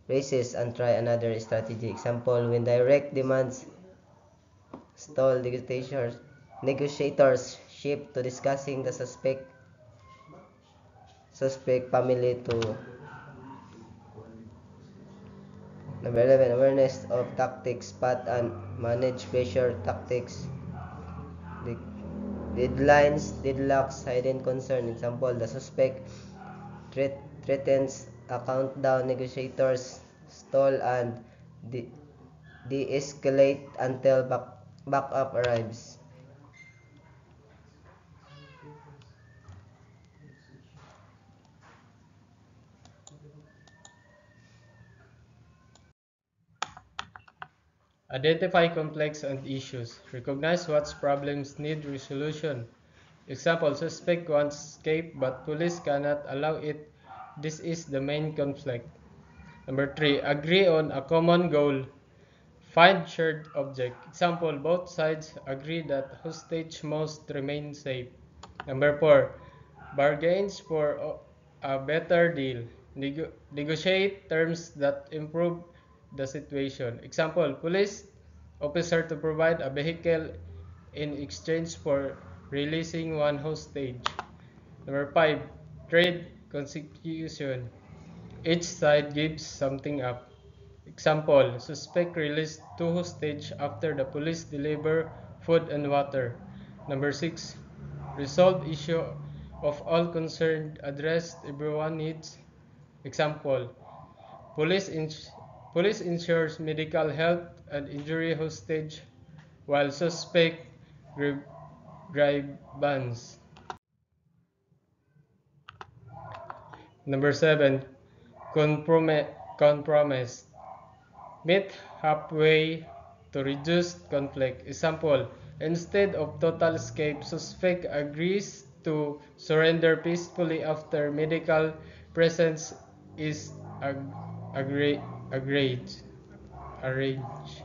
resist and try another strategy. Example, when direct demands stall, negotiators shift to discussing the suspect family to number 11, awareness of tactics, spot and manage pressure tactics. Deadlocks, hidden concern. Example, the suspect threatens a countdown, negotiators stall and de- de-escalate until backup arrives. Identify complex and issues. Recognize what problems need resolution. Example, suspect wants escape but police cannot allow it. This is the main conflict. Number 3, agree on a common goal. Find shared object. Example, both sides agree that hostage must remain safe. Number 4, bargains for a better deal. Negotiate terms that improve the situation. Example, police officer to provide a vehicle in exchange for releasing one hostage. Number 5, trade concession. Each side gives something up. Example, suspect released two hostage after the police deliver food and water. Number 6, resolve issue of all concerned, address everyone needs. Example, police, police ensures medical health and injury hostage while suspect grievance. Number 7, compromise. Meet halfway to reduce conflict. Example, instead of total escape, suspect agrees to surrender peacefully after medical presence is agreed. Arrange.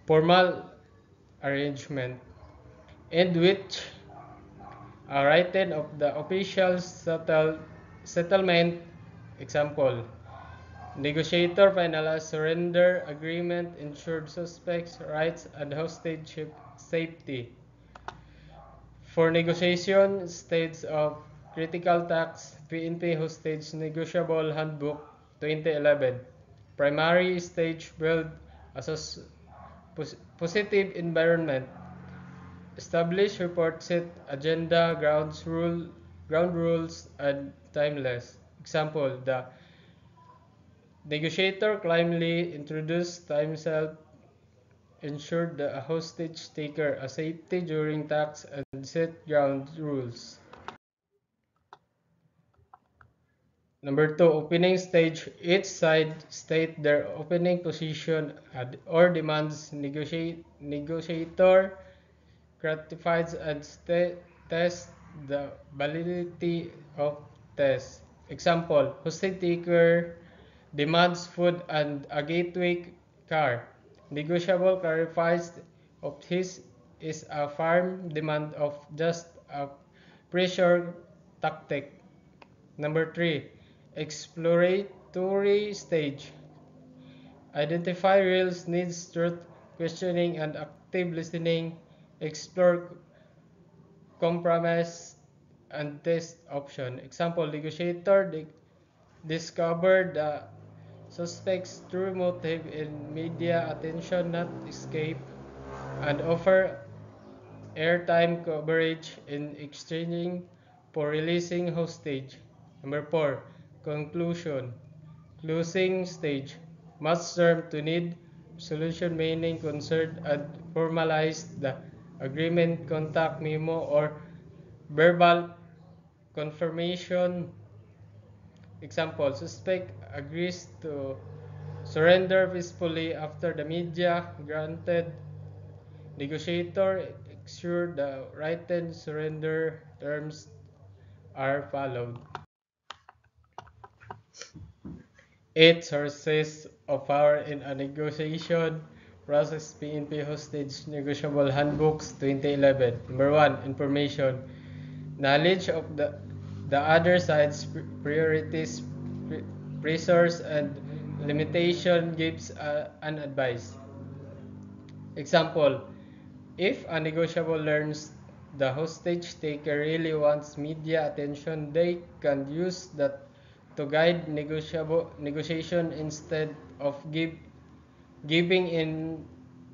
Formal arrangement, in which a written of the official settlement. Example, negotiator finalized surrender agreement ensured suspects' rights and hostage safety. For negotiation stage of critical tax, PNP Hostage Negotiable Handbook 2011. Primary stage build a positive environment. Establish report set agenda ground rules and timeless. Example, the negotiator calmly introduced himself, ensured the hostage taker a safety during talks, and set ground rules. Number 2, opening stage. Each side state their opening position or demands. Negotiator gratifies and tests the validity of test. Example, hostage taker demands food and a gateway car. Negotiable clarifies of his is a firm demand of just a pressure tactic. Number 3, exploratory stage. Identify real needs, truth questioning, and active listening. Explore compromise and test option. Example, negotiator discovered the suspect's true motive in media attention, not escape, and offer airtime coverage in exchanging for releasing hostage. Number 4, conclusion. Closing stage. Must term to need solution meaning concerned and formalize the agreement, contact memo, or verbal confirmation. Example, suspect agrees to surrender peacefully after the media granted. Negotiator ensure the written surrender terms are followed. 8, sources of power in a negotiation process. PNP Hostage Negotiable Handbooks 2011. Number 1, information. Knowledge of the other side's priorities, pressures, and limitation gives an advice. Example, if a negotiable learns the hostage taker really wants media attention, they can use that to guide negotiation instead of giving in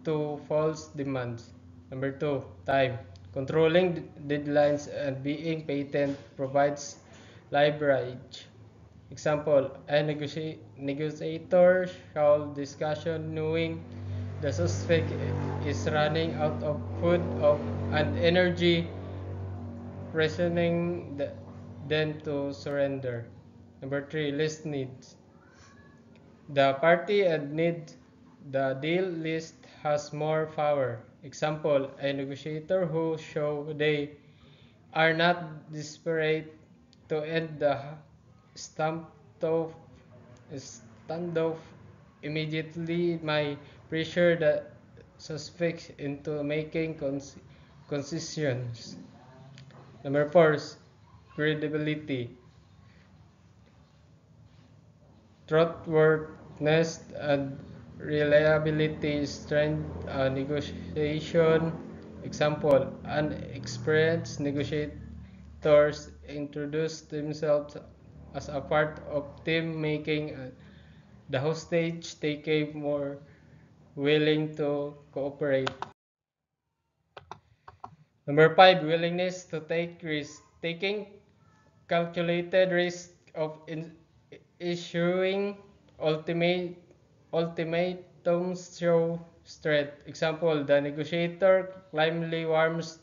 to false demands. Number two, time. Controlling deadlines and being patient provides leverage. Example, a negotiator shall discussion knowing the suspect is running out of food and energy, pressuring them to surrender. Number three, list needs. The party and need the deal list has more power. Example, a negotiator who show they are not desperate to end the standoff, standoff immediately may pressure the suspect into making concessions. Number four, credibility. Trustworthiness and reliability strengthen a negotiation. Example, unexperienced negotiators introduce themselves as a part of team making the hostage taker more willing to cooperate. Number five, willingness to take risks. Taking calculated risk of issuing ultimate ultimatums show strength. Example, the negotiator calmly warns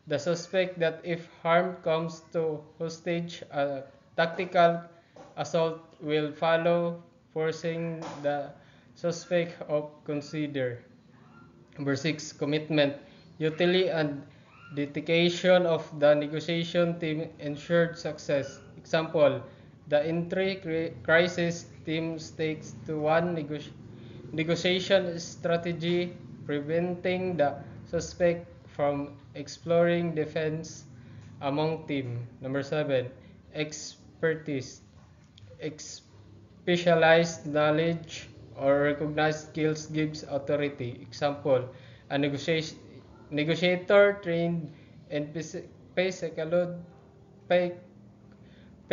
the suspect that if harm comes to hostage, a tactical assault will follow, forcing the suspect to consider. Number six, commitment. Utility and dedication of the negotiation team ensured success. Example, the entry crisis team stakes to one negotiation strategy, preventing the suspect from exploring defense among team. Number seven, expertise. Specialized knowledge or recognized skills gives authority. Example, a negotiator trained in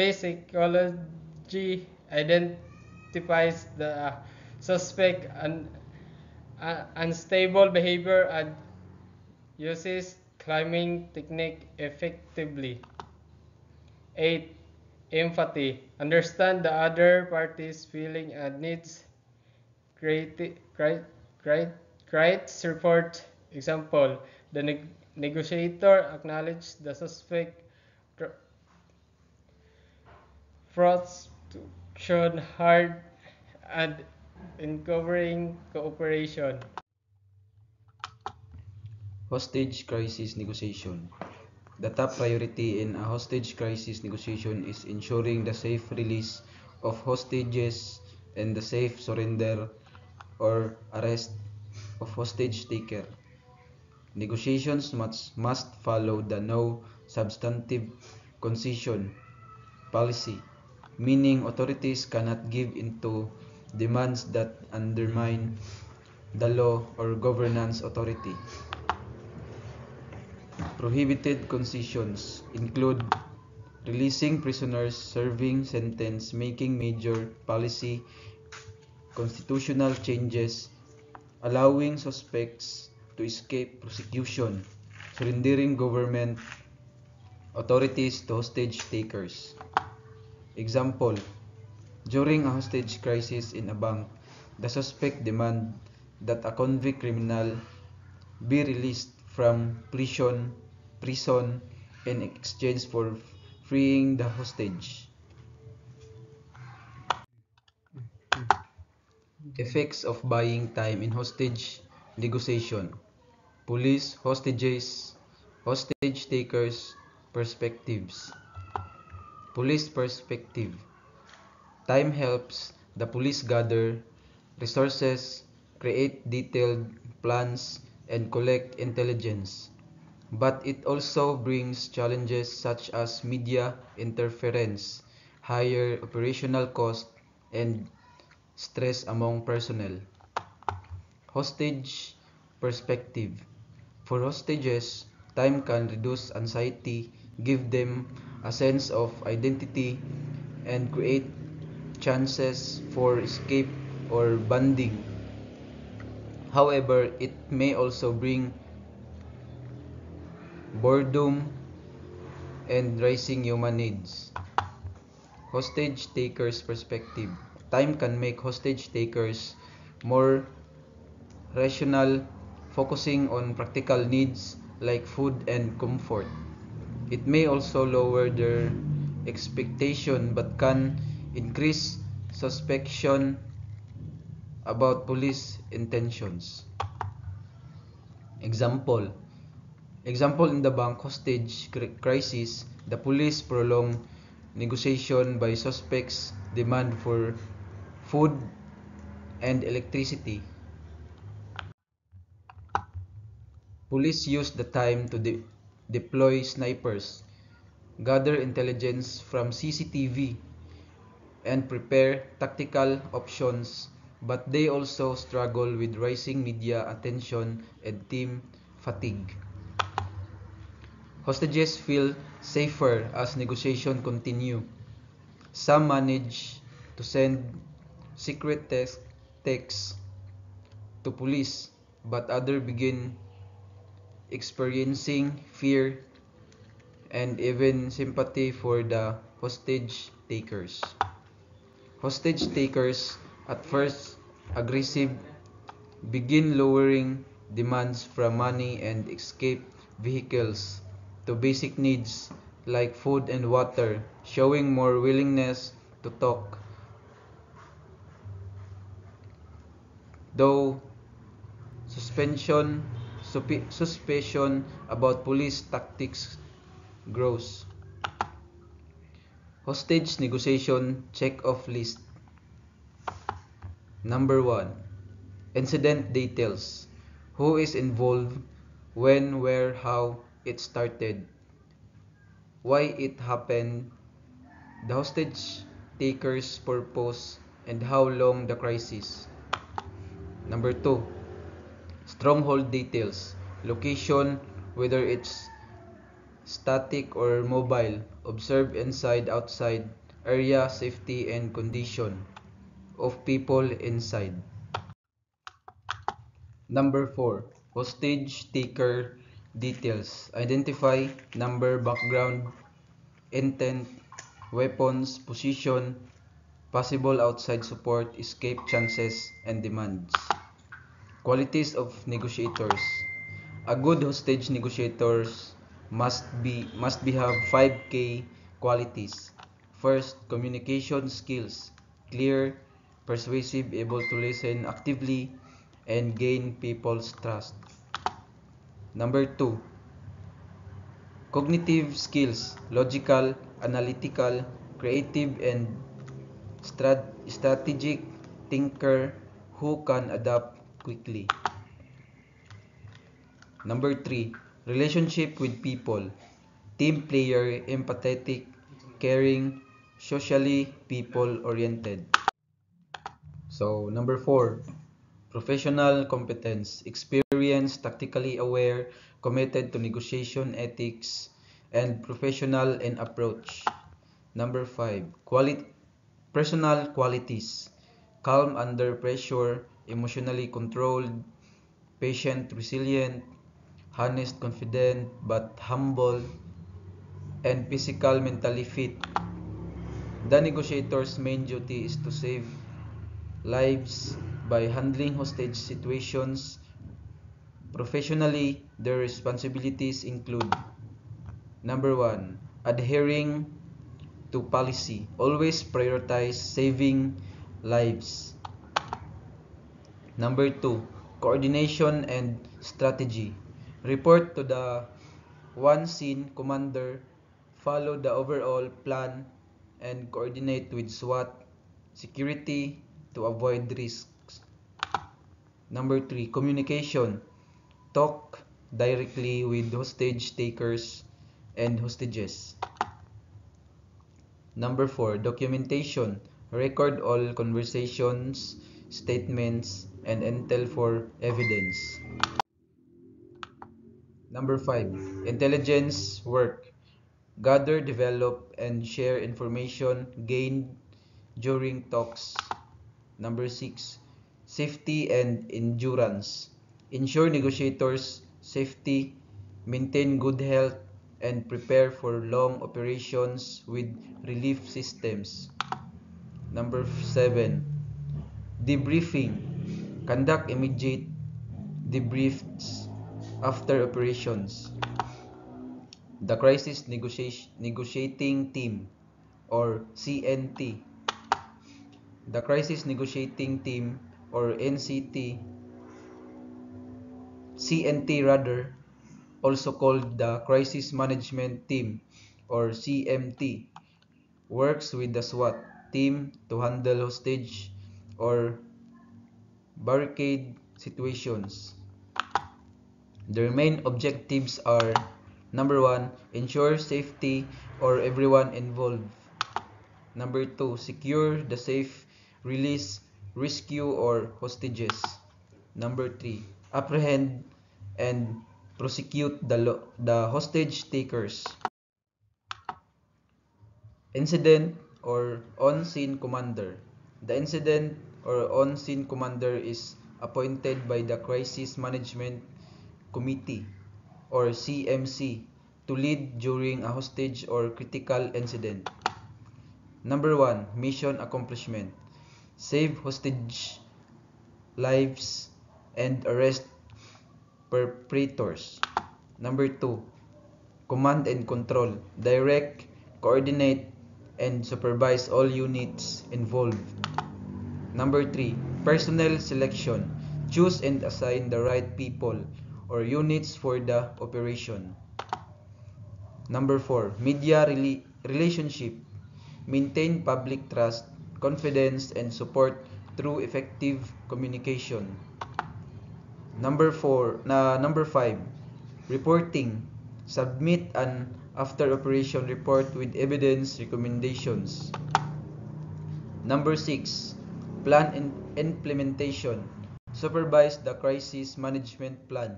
psychology identifies the suspect and unstable behavior and uses climbing technique effectively. 8. Empathy. Understand the other party's feeling and needs. Creates report. Example, the negotiator acknowledged the suspect frustration hard and uncovering cooperation. Hostage crisis negotiation. The top priority in a hostage crisis negotiation is ensuring the safe release of hostages and the safe surrender or arrest of hostage taker. Negotiations must follow the no substantive concession policy, meaning authorities cannot give into demands that undermine the law or governance authority. Prohibited concessions include releasing prisoners serving sentence, making major policy constitutional changes, allowing suspects to escape prosecution, surrendering government authorities to hostage takers. Example, during a hostage crisis in a bank, the suspect demand that a convict criminal be released from prison in exchange for freeing the hostage. Effects of buying time in hostage negotiation. Police, hostages, hostage takers, perspectives. Police perspective. Time helps the police gather resources, create detailed plans, and collect intelligence. But it also brings challenges such as media interference, higher operational cost, and stress among personnel. Hostage perspective. For hostages, time can reduce anxiety, give them a sense of identity, and create chances for escape or bonding. However, it may also bring boredom and rising human needs. Hostage takers perspective. Time can make hostage takers more rational, focusing on practical needs like food and comfort. It may also lower their expectation but can increase suspicion about police intentions. Example. Example in the bank hostage crisis, the police prolonged negotiation by suspects' demand for food and electricity. Police used the time to deploy snipers, gather intelligence from CCTV, and prepare tactical options, but they also struggle with rising media attention and team fatigue. Hostages feel safer as negotiations continue. Some manage to send secret texts to police, but others begin experiencing fear and even sympathy for the hostage takers. Hostage takers, at first aggressive, begin lowering demands from money and escape vehicles to basic needs like food and water, showing more willingness to talk. Though suspicion about police tactics grows. Hostage negotiation check-off list. Number 1. Incident details. Who is involved, when, where, how it started, why it happened, the hostage taker's purpose, and how long the crisis. Number 2. Stronghold details. Location, whether it's static or mobile, observe inside, outside, area, safety, and condition of people inside. Number 4. Hostage taker details. Identify number, background, intent, weapons, position, possible outside support, escape chances, and demands. Qualities of negotiators. A good hostage negotiators must be have 5K qualities. First, communication skills. Clear, persuasive, able to listen actively, and gain people's trust. Number 2, cognitive skills. Logical, analytical, creative, and strategic thinker who can adapt quickly. Number 3, relationship with people. Team player, empathetic, caring, socially people-oriented. So, number 4, professional competence. Experience, tactically aware, committed to negotiation ethics, and professional in approach. Number 5, personal qualities. Calm under pressure, emotionally controlled, patient, resilient, honest, confident, but humble, and physical, mentally fit. The negotiator's main duty is to save lives by handling hostage situations professionally. Their responsibilities include: number 1, adhering to policy. Always prioritize saving lives. Number 2, coordination and strategy. Report to the one scene commander, follow the overall plan, and coordinate with SWAT security to avoid risks. Number 3, communication. Talk directly with hostage takers and hostages. Number 4, documentation. record all conversations, statements, and intel for evidence. Number 5. Intelligence work. Gather, develop, and share information gained during talks. Number 6. Safety and endurance. Ensure negotiators' safety, maintain good health, and prepare for long operations with relief systems. Number 7. Debriefing. Conduct immediate debriefs after operations. The Crisis Negotiating Team or CNT. The Crisis Negotiating Team or CNT rather, also called the Crisis Management Team or CMT, works with the SWAT team to handle hostage or barricade situations. Their main objectives are: number 1, ensure safety or everyone involved. Number 2, secure the safe release, rescue or hostages. Number 3, apprehend and prosecute the hostage takers. Incident or on-scene commander. The incident or on-scene commander is appointed by the Crisis Management Committee or CMC to lead during a hostage or critical incident. Number 1, mission accomplishment. Save hostage lives and arrest perpetrators. Number 2, command and control. Direct, coordinate, and supervise all units involved. Number 3, personnel selection. Choose and assign the right people or units for the operation. Number 4, media relationship. Maintain public trust, confidence, and support through effective communication. Number 5, reporting. Submit an after operation report with evidence recommendations. Number 6, plan and implementation. Supervise the crisis management plan.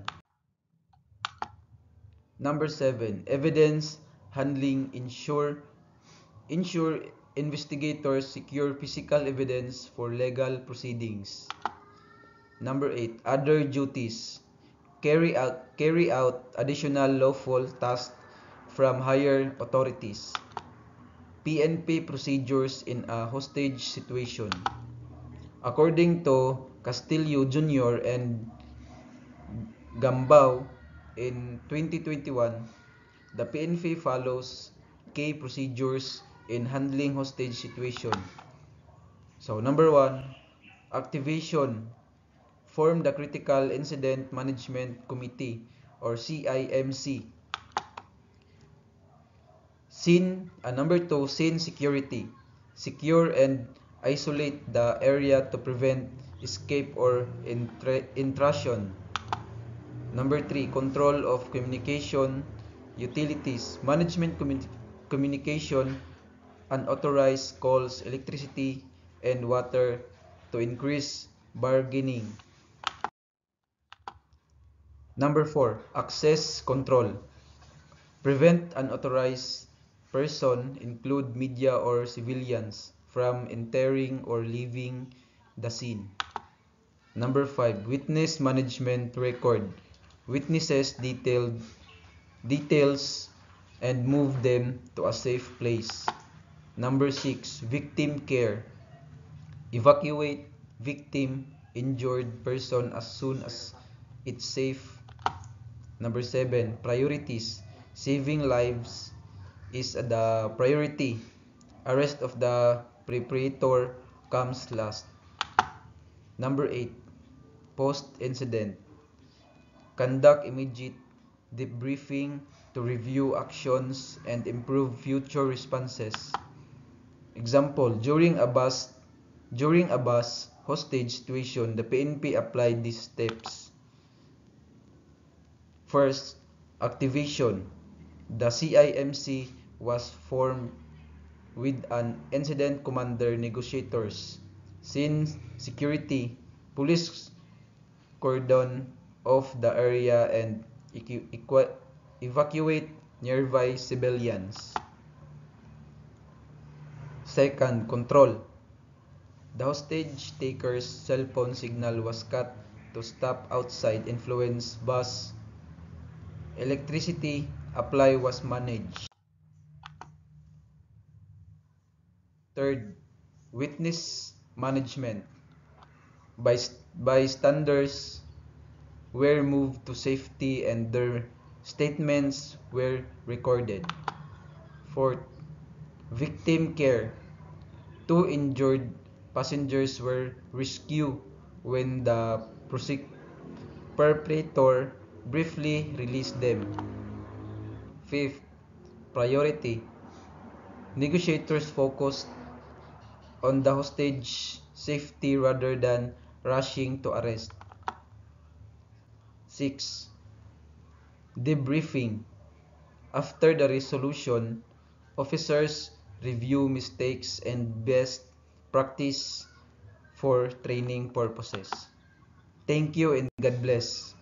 Number 7, evidence handling. Ensure investigators secure physical evidence for legal proceedings. Number 8, other duties. Carry out additional lawful tasks from higher authorities. PNP procedures in a hostage situation. According to Castillo Jr. and Gambao in 2021, the PNP follows key procedures in handling hostage situation. So number 1, activation. Form the Critical Incident Management Committee or CIMC. Number 2, scene security. Secure and isolate the area to prevent escape or intrusion. Number 3, control of communication utilities. Management communication, unauthorized calls, electricity, and water to increase bargaining. Number 4, access control. Prevent unauthorized person, include media or civilians, from entering or leaving the scene. Number 5, witness management record. Witnesses details and move them to a safe place. Number 6, victim care. Evacuate victim, injured person as soon as it's safe. Number 7, priorities. Saving lives is the priority. Arrest of the perpetrator comes last. Number 8, post-incident. Conduct immediate debriefing to review actions and improve future responses. Example, during a bus hostage situation, the PNP applied these steps. First, activation. The CIMC was formed with an incident commander, negotiators, scene security, police cordon off the area and evacuate nearby civilians. Second, control. The hostage taker's cell phone signal was cut to stop outside influence bus. Electricity supply was managed. Third, witness management. Bystanders were moved to safety and their statements were recorded. Fourth, victim care. 2 injured passengers were rescued when the perpetrator briefly released them. Fifth, priority. Negotiators focused on the hostage safety rather than rushing to arrest. 6. Debriefing. After the resolution, officers review mistakes and best practice for training purposes. Thank you and God bless.